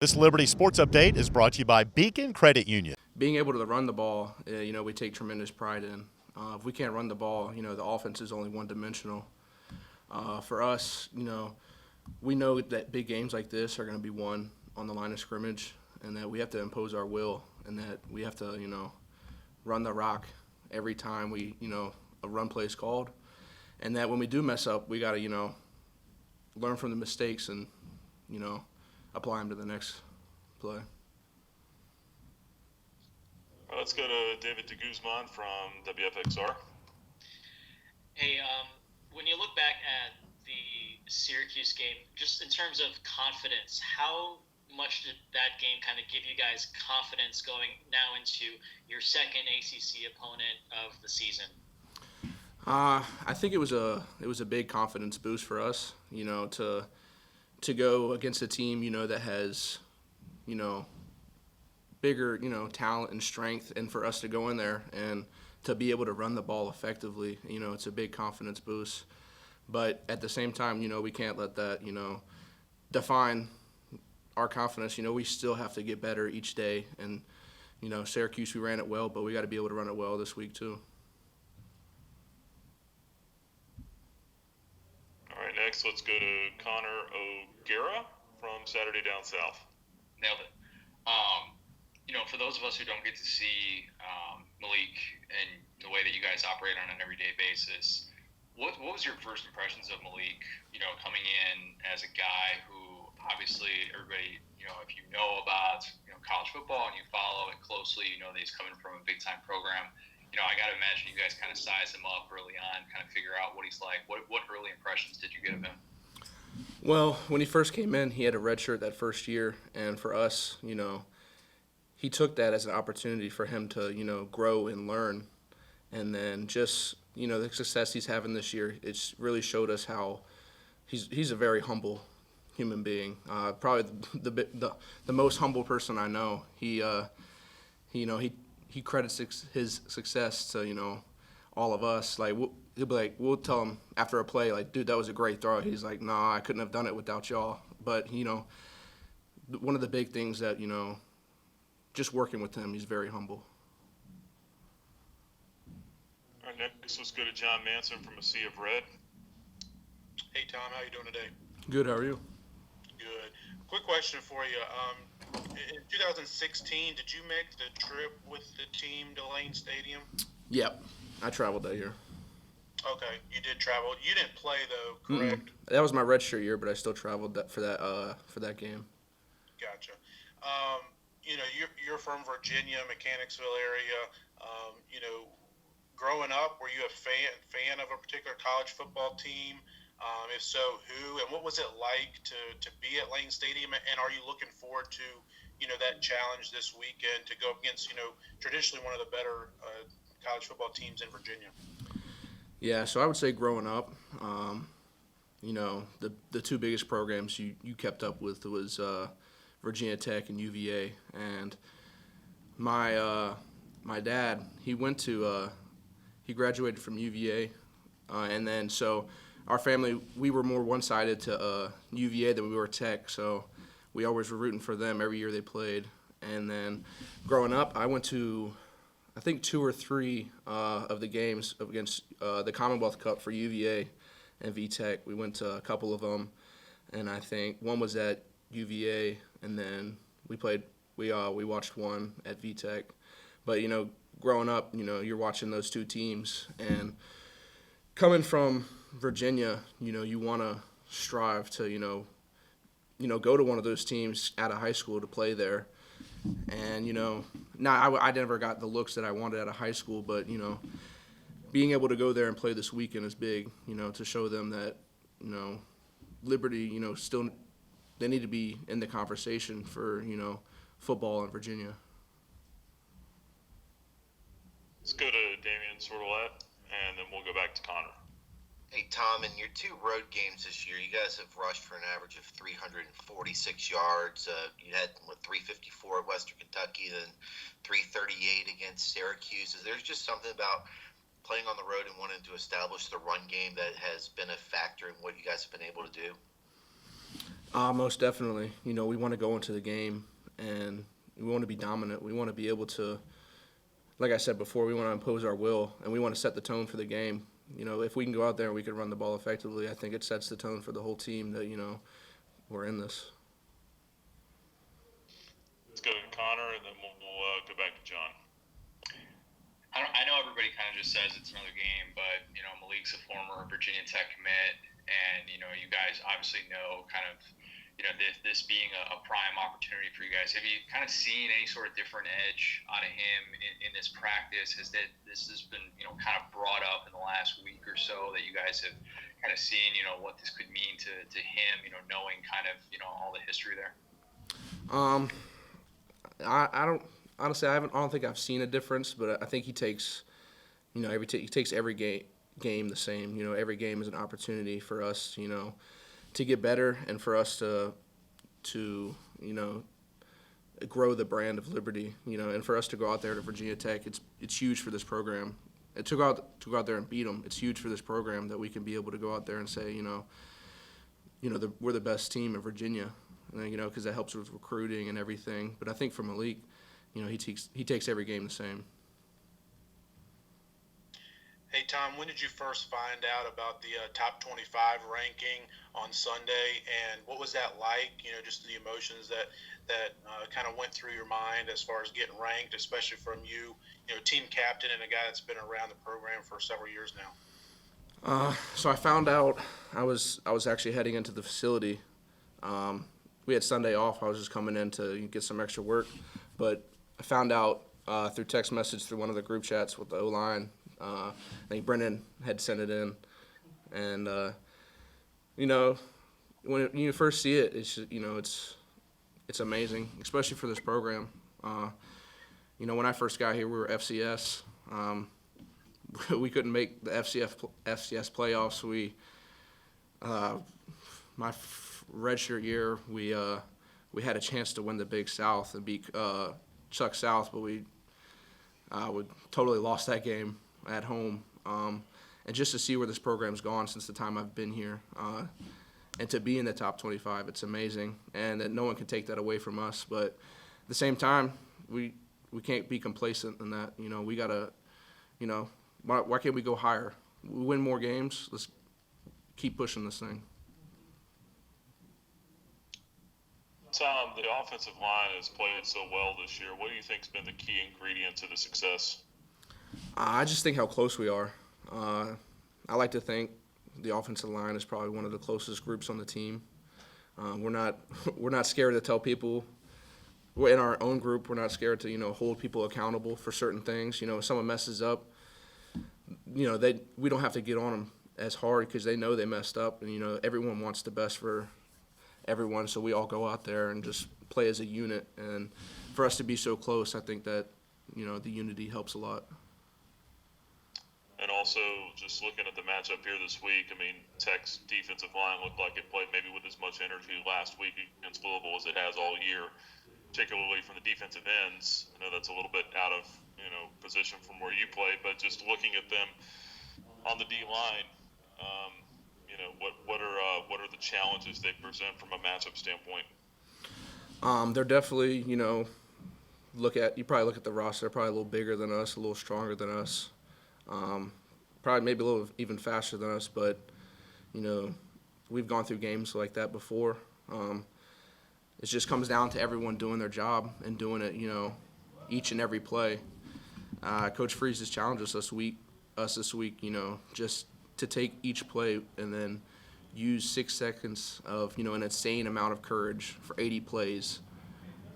This Liberty Sports Update is brought to you by Beacon Credit Union. Being able to run the ball, we take tremendous pride in. If we can't run the ball, the offense is only one-dimensional. For us, we know that big games like this are going to be won on the line of scrimmage, and that we have to impose our will, and that we have to, run the rock every time a run play is called, and that when we do mess up, we got to, learn from the mistakes and, apply them to the next play. Let's go to David de Guzman from WFXR. Hey, when you look back at the Syracuse game, just in terms of confidence, how much did that game kind of give you guys confidence going now into your second ACC opponent of the season? I think it was a big confidence boost for us, to go against a team, that has, bigger, talent and strength, and for us to go in there and to be able to run the ball effectively, it's a big confidence boost. But at the same time, we can't let that, define our confidence. We still have to get better each day. And, Syracuse, we ran it well, but we got to be able to run it well this week too. All right, next let's go to Connor O'Gara from Saturday Down South. Nailed it. For those of us who don't get to see Malik and the way that you guys operate on an everyday basis, what was your first impressions of Malik, coming in as a guy who obviously everybody, if you know about, college football and you follow it closely, that he's coming from a big-time program. I got to imagine you guys kind of size him up early on, kind of figure out what he's like. What early impressions did you get of him? Well, when he first came in, he had a red shirt that first year, and for us, he took that as an opportunity for him to, grow and learn. And then just, the success he's having this year, it's really showed us how he's a very humble human being. Probably the most humble person I know. He credits his success to, all of us. Like, he'll be like, we'll tell him after a play, like, dude, that was a great throw. He's like, nah, I couldn't have done it without y'all. But, one of the big things that, just working with him, he's very humble. All right, next let's go to John Manson from A Sea of Red. Hey, Tom, how you doing today? Good, how are you? Good. Quick question for you. In 2016, did you make the trip with the team to Lane Stadium? Yep, I traveled that year. Okay, you did travel. You didn't play though, correct? Mm-mm. That was my redshirt year, but I still traveled for that game. Gotcha. You're from Virginia, Mechanicsville area. Growing up, were you a fan of a particular college football team? If so, who? And what was it like to be at Lane Stadium? And are you looking forward to, that challenge this weekend to go against, traditionally one of the better college football teams in Virginia? Yeah, so I would say growing up, the two biggest programs you kept up with was Virginia Tech and UVA. And my dad, he graduated from UVA, and then so our family, we were more one-sided to UVA than we were Tech, so we always were rooting for them every year they played. And then growing up, I went to, I think, 2 or 3 of the games against the Commonwealth Cup for UVA and VTech. We went to a couple of them, and I think one was at UVA, and then we watched one at VTech. But, growing up, you're watching those two teams, and coming from Virginia, you want to strive to, go to one of those teams out of high school to play there. And, I never got the looks that I wanted out of high school, but, being able to go there and play this weekend is big, to show them that, Liberty, still they need to be in the conversation for, football in Virginia. Let's go to Damian Sordelette, and then we'll go back to Connor. Hey, Tom, in your 2 road games this year, you guys have rushed for an average of 346 yards. You had, 354 at Western Kentucky, then 338 against Syracuse. Is there just something about playing on the road and wanting to establish the run game that has been a factor in what you guys have been able to do? Most definitely. We want to go into the game and we want to be dominant. We want to be able to, like I said before, we want to impose our will and we want to set the tone for the game. If we can go out there and we can run the ball effectively, I think it sets the tone for the whole team that, we're in this. Let's go to Connor, and then we'll go back to John. I know everybody kind of just says it's another game, but Malik's a former Virginia Tech commit, and you guys obviously know kind of this being a prime opportunity for you guys. Have you kind of seen any sort of different edge out of him in this practice? Has this has been kind of brought up in the last week or so that you guys have kind of seen what this could mean to him, knowing kind of all the history there? I don't honestly. I don't think I've seen a difference, but I think he takes, he takes every game the same. Every game is an opportunity for us, to get better and for us to grow the brand of Liberty, and for us to go out there to Virginia Tech. It's huge for this program. To go out there and beat them. It's huge for this program that we can be able to go out there and say, we're the best team in Virginia. Because that helps with recruiting and everything. But I think for Malik, he takes every game the same. Hey, Tom, when did you first find out about the top 25 ranking on Sunday, and what was that like? Just the emotions that kind of went through your mind as far as getting ranked, especially from you, team captain and a guy that's been around the program for several years now. So I found out I was actually heading into the facility. We had Sunday off. I was just coming in to get some extra work. But I found out through text message through one of the group chats with the O-line. I think Brendan had sent it in. And, when you first see it, it's just, it's amazing, especially for this program. When I first got here, we were FCS. We couldn't make the FCS playoffs. My redshirt year, we had a chance to win the Big South and beat Chuck South, but we totally lost that game at home. And just to see where this program's gone since the time I've been here, and to be in the top 25, it's amazing, and that no one can take that away from us. But at the same time, we can't be complacent in that. We gotta, why can't we go higher? We win more games. Let's keep pushing this thing. Tom, the offensive line has played so well this year. What do you think has been the key ingredient to the success? I just think how close we are. I like to think the offensive line is probably one of the closest groups on the team. We're not scared to tell people. In our own group, we're not scared to hold people accountable for certain things. If someone messes up, we don't have to get on them as hard because they know they messed up, and everyone wants the best for everyone, so we all go out there and just play as a unit. And for us to be so close, I think that the unity helps a lot. And also, just looking at the matchup here this week, Tech's defensive line looked like it played maybe with as much energy last week against Louisville as it has all year, particularly from the defensive ends. I know that's a little bit out of position from where you play, but just looking at them on the D line, what are the challenges they present from a matchup standpoint? They're definitely you probably look at the roster. They're probably a little bigger than us, a little stronger than us. Probably maybe a little even faster than us, but we've gone through games like that before. It just comes down to everyone doing their job and doing it, each and every play. Coach Freeze has challenged us this week, just to take each play and then use 6 seconds of, an insane amount of courage for 80 plays,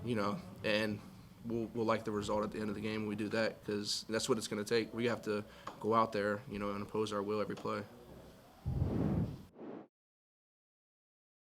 and we'll like the result at the end of the game when we do that, because that's what it's going to take. We have to go out there, and impose our will every play.